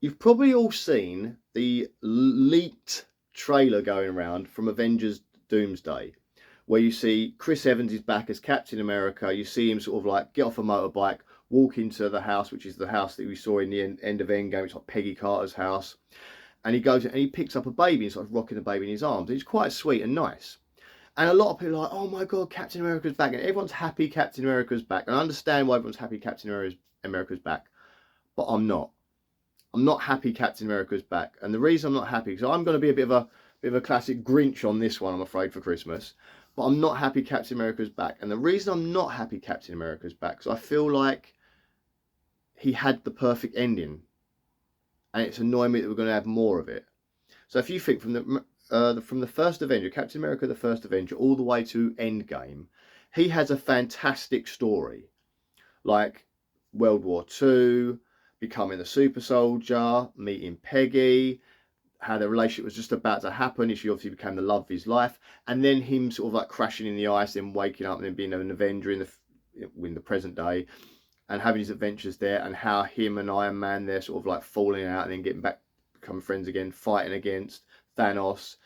You've probably all seen the leaked trailer going around from Avengers Doomsday, where you see Chris Evans is back as Captain America. You see him sort of like get off a motorbike, walk into the house, which is the house that we saw in the end of Endgame. It's like Peggy Carter's house. And he goes and he picks up a baby and sort of rocking the baby in his arms. It's quite sweet and nice. And a lot of people are like, oh my God, Captain America's back. And everyone's happy Captain America's back. And I understand why everyone's happy Captain America's back. But I'm not. I'm not happy Captain America's back. And the reason I'm not happy is I'm going to be a bit of a classic Grinch on this one, I'm afraid, for Christmas. But I'm not happy Captain America's back. And the reason I'm not happy Captain America's back is I feel like he had the perfect ending. And it's annoying me that we're going to have more of it. So if you think from the first Avenger, Captain America, the first Avenger, all the way to Endgame, he has a fantastic story. Like World War II, becoming a super soldier, meeting Peggy, how the relationship was just about to happen. She obviously became the love of his life, and then him sort of like crashing in the ice, then waking up and then being an Avenger in the present day, and having his adventures there, and how him and Iron Man, they're sort of like falling out and then getting back, becoming friends again, fighting against Thanos,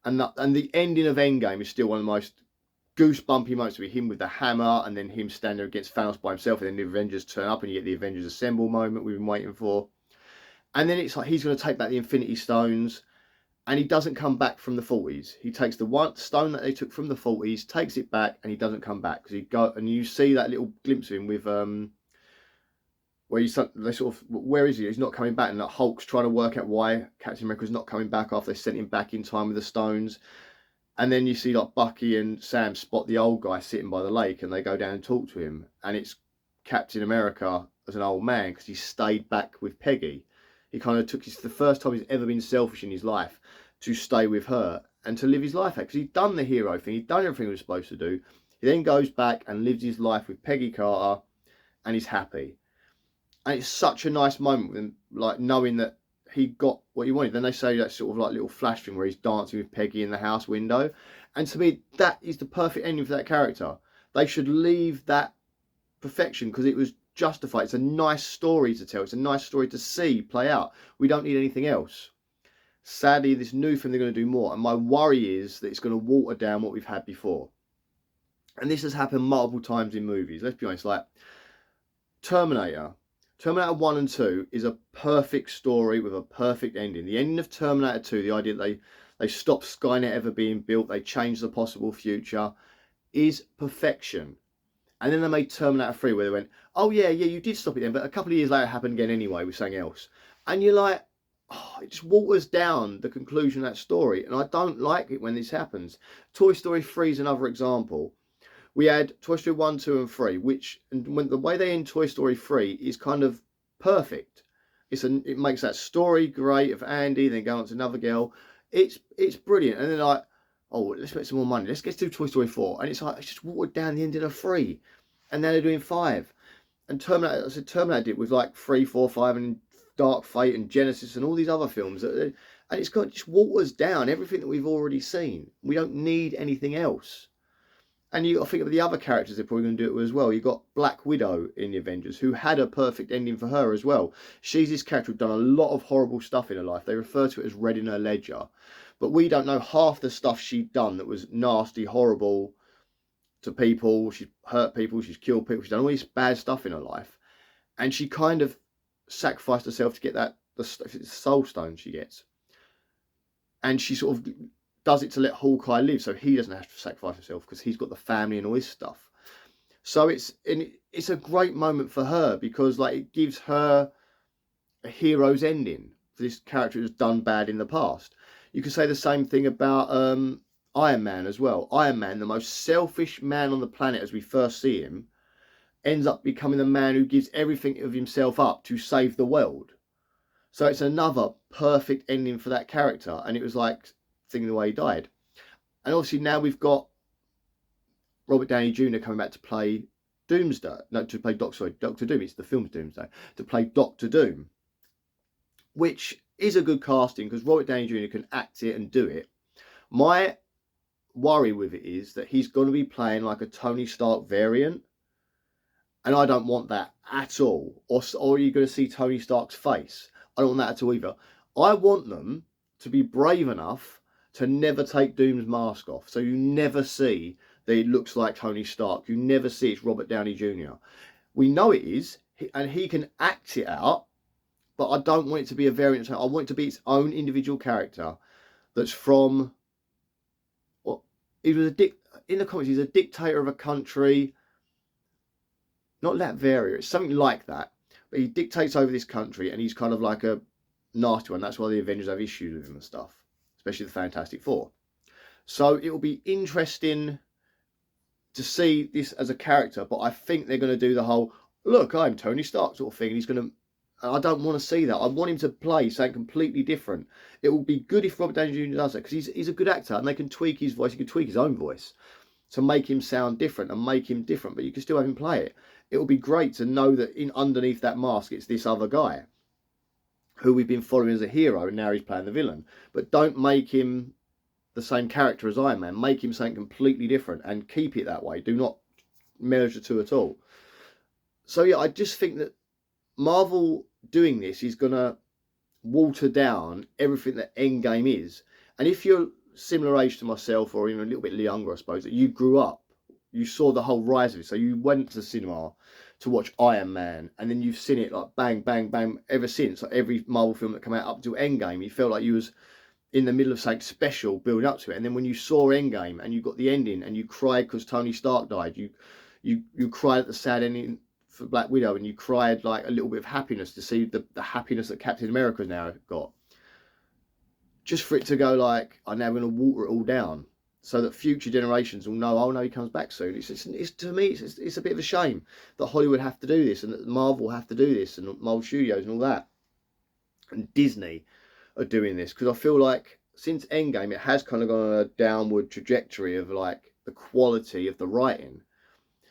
and the ending of Endgame is still one of the most goosebumpy moments, with him with the hammer and then him standing against Thanos by himself, and then the Avengers turn up and you get the Avengers Assemble moment we've been waiting for. And then it's like he's going to take back the Infinity Stones, and he doesn't come back from the 40s. He takes the one stone that they took from the 40s, takes it back, and he doesn't come back because and you see that little glimpse of him with where they sort of, where is he? He's not coming back, and that Hulk's trying to work out why Captain America's not coming back after they sent him back in time with the stones. And then you see like Bucky and Sam spot the old guy sitting by the lake, and they go down and talk to him. And it's Captain America as an old man, because he stayed back with Peggy. He kind of took, it's the first time he's ever been selfish in his life to stay with her and to live his life out. Because he'd done the hero thing, he'd done everything he was supposed to do. He then goes back and lives his life with Peggy Carter, and he's happy. And it's such a nice moment with him, like knowing that he got what he wanted. Then they say that sort of like little flash thing where he's dancing with Peggy in the house window. And to me, that is the perfect ending for that character. They should leave that perfection because it was justified. It's a nice story to tell. It's a nice story to see play out. We don't need anything else. Sadly, this new film, they're going to do more. And my worry is that it's going to water down what we've had before. And this has happened multiple times in movies. Let's be honest, like Terminator 1 and 2 is a perfect story with a perfect ending. The ending of Terminator 2, the idea that they stopped Skynet ever being built, they changed the possible future, is perfection. And then they made Terminator 3 where they went, oh yeah, you did stop it then, but a couple of years later it happened again anyway with something else. And you're like, oh, it just waters down the conclusion of that story. And I don't like it when this happens. Toy Story 3 is another example. We had Toy Story 1, 2 and 3, when the way they end Toy Story 3 is kind of perfect. It makes that story great of Andy, then go on to another girl. It's brilliant. And then like, oh, let's make some more money. Let's get to Toy Story 4. And it's like, it's just watered down the end of the 3. And now they're doing 5. And Terminator did with like 3, 4, 5 and Dark Fate and Genesis and all these other films. And it's got just waters down everything that we've already seen. We don't need anything else. And you got to think of the other characters they're probably going to do it as well. You've got Black Widow in the Avengers, who had a perfect ending for her as well. She's this character who's done a lot of horrible stuff in her life. They refer to it as red in her ledger. But we don't know half the stuff she'd done that was nasty, horrible to people. She's hurt people, she's killed people, she's done all this bad stuff in her life. And she kind of sacrificed herself to get the soul stone she gets. And she sort of does it to let Hawkeye live, so he doesn't have to sacrifice himself because he's got the family and all this stuff. So it's a great moment for her because like it gives her a hero's ending for this character who's done bad in the past. You could say the same thing about Iron Man as well. Iron Man, the most selfish man on the planet as we first see him, ends up becoming the man who gives everything of himself up to save the world. So it's another perfect ending for that character, and it was like thing the way he died. And obviously now we've got Robert Downey Jr. coming back to play Doctor Doom. It's the film's Doomsday, to play Doctor Doom, which is a good casting because Robert Downey Jr. can act it and do it. My worry with it is that he's going to be playing like a Tony Stark variant, and I don't want that at all. Or are you going to see Tony Stark's face? I don't want that at all either. I want them to be brave enough to never take Doom's mask off. So you never see that it looks like Tony Stark. You never see it's Robert Downey Jr. We know it is, and he can act it out, but I don't want it to be a variant. I want it to be its own individual character that's from, well, he was in the comics, he's a dictator of a country, not Latveria, it's something like that. But he dictates over this country, and he's kind of like a nasty one. That's why the Avengers have issues with him and stuff, especially the Fantastic Four. So it will be interesting to see this as a character, but I think they're going to do the whole, look, I'm Tony Stark sort of thing, and he's going to, I don't want to see that. I want him to play something completely different. It will be good if Robert Downey Jr. does that, because he's a good actor, and they can tweak his voice. He can tweak his own voice to make him sound different and make him different, but you can still have him play it. It will be great to know that underneath that mask, it's this other guy who we've been following as a hero, and now he's playing the villain. But don't make him the same character as Iron Man. Make him something completely different and keep it that way. Do not merge the two at all. So yeah, I just think that Marvel doing this is going to water down everything that Endgame is. And if you're similar age to myself, or even a little bit younger, I suppose, that you grew up, you saw the whole rise of it. So you went to the cinema to watch Iron Man, and then you've seen it like bang, bang, bang ever since. Like every Marvel film that came out up to Endgame, you felt like you was in the middle of something special building up to it. And then when you saw Endgame and you got the ending and you cried because Tony Stark died, you cried at the sad ending for Black Widow, and you cried like a little bit of happiness to see the happiness that Captain America now got. Just for it to go like, I'm now going to water it all down so that future generations will know, oh no, he comes back soon. It's to me, it's a bit of a shame that Hollywood have to do this, and that Marvel have to do this, and Marvel Studios and all that, and Disney are doing this, because I feel like since Endgame, it has kind of gone on a downward trajectory of like the quality of the writing.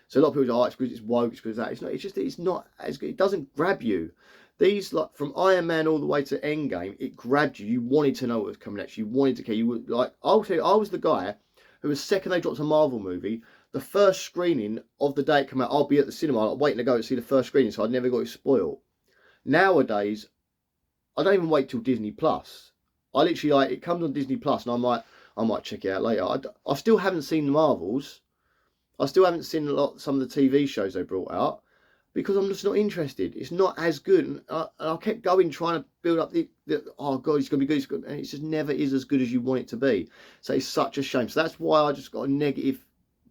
So a lot of people go, oh, it's because it's woke, it's because that. It's not. It's just it's not as good. It doesn't grab you. These, like from Iron Man all the way to Endgame, it grabbed you. You wanted to know what was coming next. You wanted to care. You were like, I'll tell you, I was the guy who, the second they dropped a Marvel movie, the first screening of the day it came out, I'll be at the cinema, like, waiting to go and see the first screening, so I'd never got it spoiled. Nowadays, I don't even wait till Disney Plus. I literally, like, it comes on Disney Plus, and I might check it out later. I still haven't seen the Marvels. I still haven't seen some of the TV shows they brought out, because I'm just not interested. It's not as good. And I kept going, trying to build up the oh God, it's going to be good, it's good. And it just never is as good as you want it to be. So it's such a shame. So that's why I just got a negative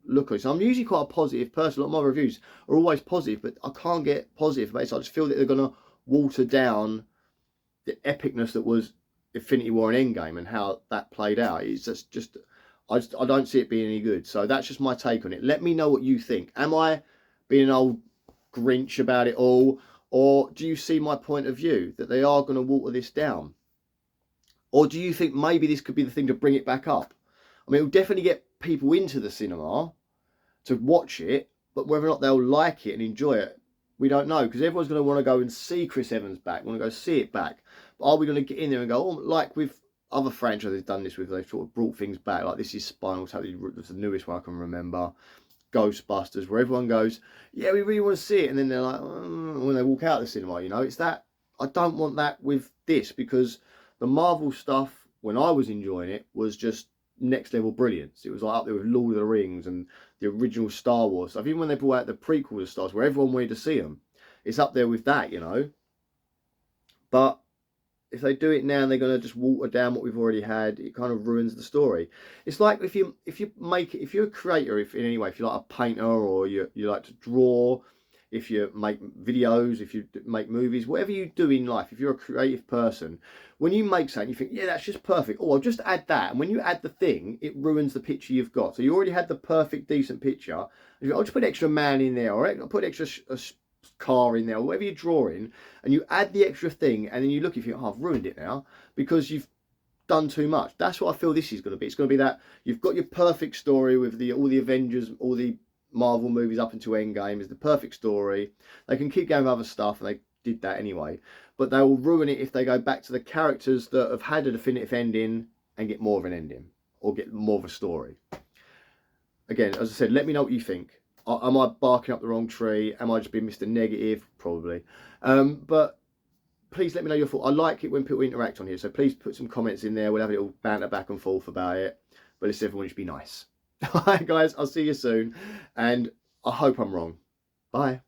look on it. So I'm usually quite a positive person. A lot of my reviews are always positive, but I can't get positive about it. So I just feel that they're going to water down the epicness that was Infinity War and Endgame, and how that played out. It's just I don't see it being any good. So that's just my take on it. Let me know what you think. Am I being an old Grinch about it all, or do you see my point of view that they are going to water this down? Or do you think maybe this could be the thing to bring it back up? I mean, it'll definitely get people into the cinema to watch it, but whether or not they'll like it and enjoy it, we don't know, because everyone's going to want to go and see Chris Evans back, want to go see it back. But are we going to get in there and go, oh, like with other franchises done this with, they've sort of brought things back, like this is Spinal Tap, that's the newest one I can remember, Ghostbusters, where everyone goes, yeah, we really want to see it, and then they're like, when they walk out of the cinema, you know, it's that. I don't want that with this, because the Marvel stuff, when I was enjoying it, was just next level brilliance. It was like up there with Lord of the Rings and the original Star Wars stuff. Even when they brought out the prequel of Star Wars, where everyone wanted to see them, it's up there with that, you know. But if they do it now and they're going to just water down what we've already had, it kind of ruins the story. It's like if you're a creator, if in any way, if you're like a painter, or you like to draw, if you make videos, if you make movies, whatever you do in life, if you're a creative person, when you make something, you think, yeah, that's just perfect. Oh, I'll just add that. And when you add the thing, it ruins the picture you've got. So you already had the perfect, decent picture. I'll just put an extra man in there, or I'll put extra car in there, or whatever you're drawing, and you add the extra thing, and then you look, if you think, oh, I've ruined it now because you've done too much. That's what I feel this is going to be. It's going to be that you've got your perfect story with all the Avengers, all the Marvel movies up until Endgame is the perfect story. They can keep going with other stuff, and they did that anyway, but they will ruin it if they go back to the characters that have had a definitive ending and get more of an ending, or get more of a story. Again, as I said, let me know what you think. Am I barking up the wrong tree? Am I just being Mr. Negative? Probably. But please let me know your thoughts. I like it when people interact on here, so please put some comments in there. We'll have a little banter back and forth about it. But let's everyone just be nice. All right, guys, I'll see you soon, and I hope I'm wrong. Bye.